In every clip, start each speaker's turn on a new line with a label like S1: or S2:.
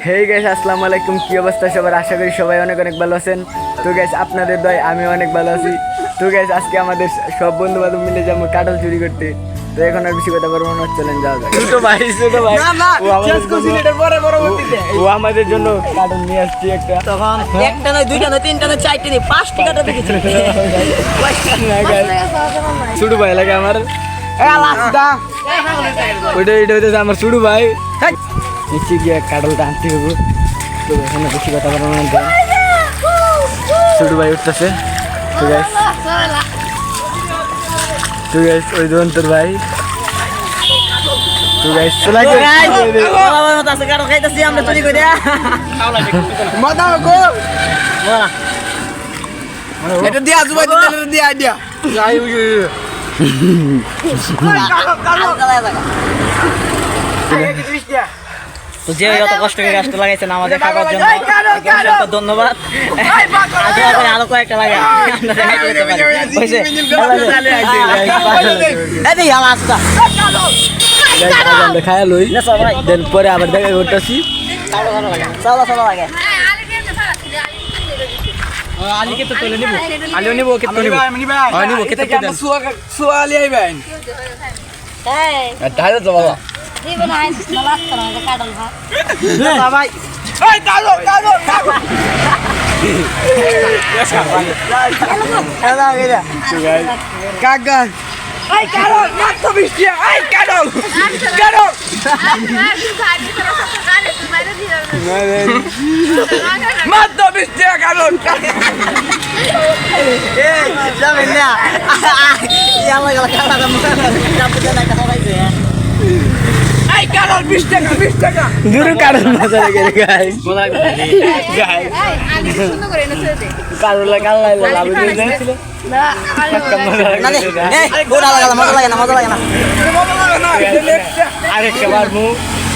S1: Hey guys, আসসালামু আলাইকুম। কি অবস্থা সবার? আশা করি সবাই অনেক অনেক ভালো আছেন। তো গাইস, আপনাদের দয় আমি অনেক ভালো আছি। তো গাইস, আজকে আমাদের সব বন্ধু বান্ধব মিলে যাবো কাঁঠাল চুরি করতে। তো এখন আর বেশি কথা বলবো না, চলেন যাওয়া যাক। ছোট ভাই ও আমাদের জন্য কাঁঠাল নিয়ে আসছি একটা।
S2: তখন একটা নয়, দুইটা নয়, তিনটা নয়, চারটে নয়, 5টি কাঁঠাল দেখেছি।
S1: ছোট ভাই লাগে আমার, ওইটা এটা হইতেছে আমার ছোট ভাই। নিচে গিয়ে কাঁঠালটা আনতে হবো। তো এখানে বেশি কথা বলবো না, ছোট ভাই উঠতেছে। তো গাইস ওই দোন তোর ভাই। তো গাইস চলা গেল
S2: কাঁঠাল খাইতেছি আমরা চুরি করে।
S1: এটা দিয়া জুবাই দিয়া দিয়া যাই
S2: তো যে যত কষ্ট করে গাছটা লাগাইছেন আমাদের খাবার জন্য ধন্যবাদ। আরো কয়েকটা লাগা
S1: খায়া লই, দেন পরে আবার দেখা করতেছি।
S2: আলিকে তো তুলে নিব,
S1: আলিও নিব, কেতো নিব, নিব কেতো কেতো সুয়ালি আইবেন। তাহলে তো বাবা
S2: ভাই
S1: কাকা আই কারণ মাত্র 20 টাকা। আই কারণ কারণ মাত্র 20 টাকা কারণ
S2: এই যাবেন না ইয়ালা গলা কাটা
S1: আই কারণ 20 টাকা 20 টাকা দুরু কারণ মজা লাগে গাইস। গাইস
S3: আলি সুন্দর করে এনেছে দে
S1: কারণ লাগা লাভ দিয়েছিল
S3: না
S2: মজা লাগে না
S1: আরেকটা বার মুখ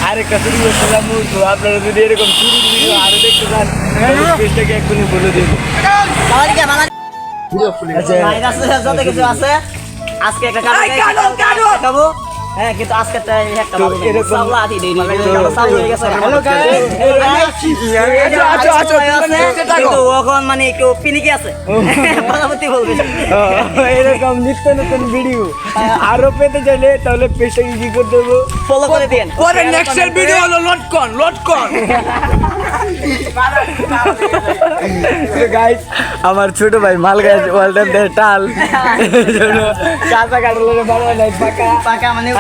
S1: আরেকটা চুরি করছিলাম মুখ। তো আপনারা যদি এরকম চুরি ভিডিও আরো দেখতে চান পেজটাকে এক্ষুনি বলে দিন।
S2: যত কিছু আছে আজকে একটা খাবো। হ্যাঁ, কিন্তু আজকে একটা এখন মানে একটু পিনিকি আছে।
S1: এরকম নিত্য নতুন ভিডিও আরো পেতে চাইলে তাহলে পেজটাকে কি করে দেবো,
S2: ফলো করে দিন।
S1: পরে নেক্সট ভিডিও হলো লটকন। গাইস, আমার ছোট ভাই মাল গাছ ওয়ালটার দেয় টাল কাঁচা কাটলে ভালো নাই
S2: পাকা মানে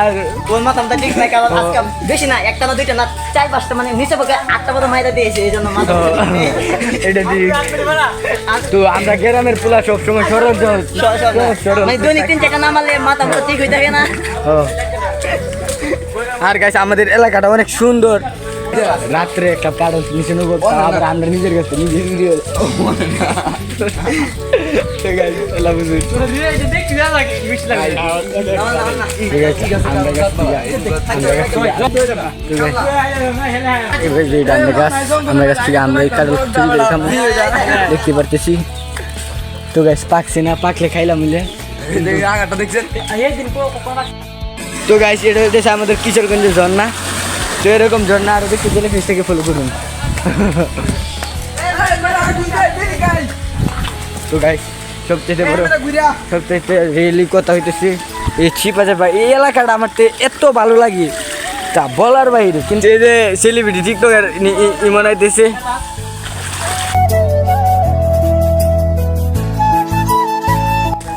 S2: ওর মাথাটা ঠিক নাই, কারণ আজকে বেশি না, একটা না দুইটা না 4-5টা মানে নিচে পকে 8টা পর্যন্ত মাইরা দিয়েছে, এই জন্য মাথা
S1: এটা ঠিক। তো আমরা গ্রামের পোলা সবসময় সরল
S2: মানে দৈনিক 3-4টা না মারলে মাথা মতো ঠিক হয়ে থাকে না।
S1: আর গাইস, আমাদের এলাকাটা অনেক সুন্দর। রাত্রে একটা কারণ নিচে নেবো, আবার আমরা নিজের কাছে নিজে ভিডিও দেখতে পারতেছি। তো গাইস পাকছে না, পাকলে খাইলাম মিলে। তো গাইস, এটা হচ্ছে আমাদের কিশোরগঞ্জের ঝর্ণা। তো এরকম ঝর্ণা আরো দেখতে গেলে পেজটাকে ফলো করুন। তো গাইস, সবচেয়ে বড় সবচেয়ে রিয়েলি কথা হইতেছে এই ছিপাচাপা এই এলাকাটা আমার এত ভালো লাগে তা বলার বাইরে। কিন্তু এই যে সেলিব্রিটি টিকটকার ইমন আইতেছে।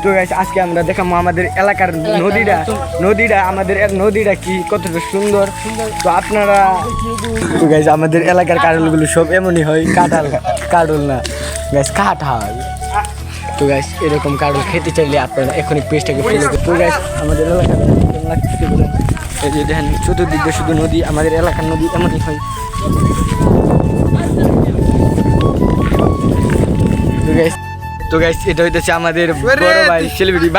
S1: তো গাইস, আজকে আমরা দেখাবো আমাদের এলাকার নদীটা আমাদের নদীটা কি কতটা সুন্দর। তো আপনারা তো গাইস, আমাদের এলাকার কাঁঠালগুলো সব এমনই হয়, কাঁঠাল না গাইস, কাঁঠাল। তো গাইস, এরকম কাঁঠাল খেতে চাইলে আপনারা এখনই পেজটাকে ফলো করুন। তো গাইস, আমাদের এলাকার এই যে দেখেন চতুর্দিক দিয়ে শুধু নদী, আমাদের এলাকার নদী এমনই হয়। তো গাইস, এটা হইতেছে আমাদের বড় ভাই সেলিব্রিটি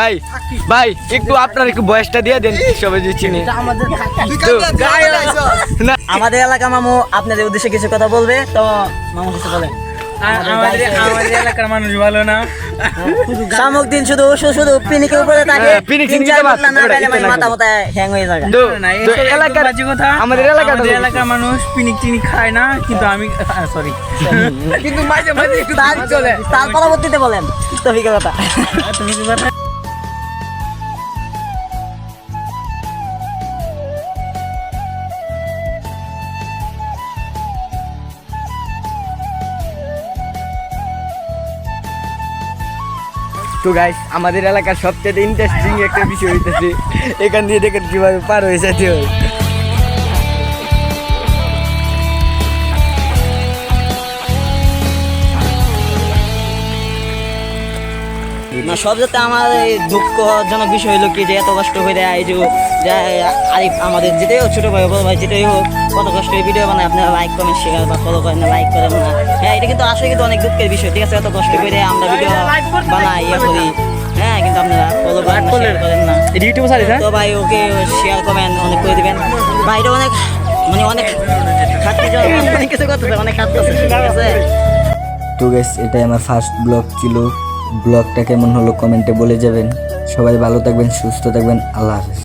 S1: ভাই একটু আপনার একটু বয়সটা দিয়ে দেন, সবাই যে চিনি।
S2: আমাদের এলাকা মামু আপনাদের উদ্দেশ্যে কিছু কথা বলবে, তো মামু কিছু বলেন।
S4: আমাদের এলাকার মানুষ ভালো না।
S2: শামুক দিন শুধু শুধু পিনিকের উপরে থাকে
S1: হ্যাঁ, পিনিক
S2: তিন
S1: নিতে
S2: চার
S1: পারছে,
S2: বদলা না
S1: ওটা
S2: তাহলে
S1: ইতে
S2: মাথা
S1: লাগে।
S2: মাথা হ্যাং হয়ে যায়
S1: তো
S4: না,
S1: তো
S4: এসব একদম
S1: এলাকার
S4: বাজে কথা।
S1: আমাদের এলাকাটা
S4: আমাদের এলাকার মানুষ পিনিক টিনিক খায় না, কিন্তু আমি সরি
S1: কিন্তু মাঝে মাঝে একটু
S2: তার পরবর্তীতে বলেন তফিকের কথা
S4: তুমি কি কথা
S1: তো গাইস আমাদের এলাকার সবচেয়ে ইন্টারেস্টিং একটা বিষয় হইতেছে এখান দিয়ে দেখেন কিভাবে পার হয়ে যেতে হয়।
S2: না সব যাতে আমার এই দুঃখজনক বিষয় হলো কি যে এত কষ্ট করে এই যে আরিফ আমাদের যেটাই হোক ছোট ভাই বড় ভাই যেটাই হোক কত কষ্ট ভিডিও বানায় আপনারা লাইক কমেন্ট শেয়ার বা ফলো করেন না লাইক করেন না। হ্যাঁ এটা কিন্তু আসলে কিন্তু অনেক দুঃখের বিষয়, ঠিক আছে? এত কষ্ট করে আমরা ভিডিও বানাই ইয়ে করি, হ্যাঁ, কিন্তু আপনারা ফলো করেন না শেয়ার করেন না।
S1: ইউটিউব সারি
S2: তো ভাই ওকে শেয়ার কমেন্ট অনেক করে দিবেন ভাই, এটা অনেক মানে অনেক খাটতে অনেক কিছু করতেছে, অনেক খাটতেছে, ঠিক আছে?
S5: তো গাইস এটাই আমার ফার্স্ট ব্লগ ছিল। ব্লগটা কেমন হলো কমেন্টে বলে যাবেন। সবাই ভালো থাকবেন, সুস্থ থাকবেন, আল্লাহ হাফেজ।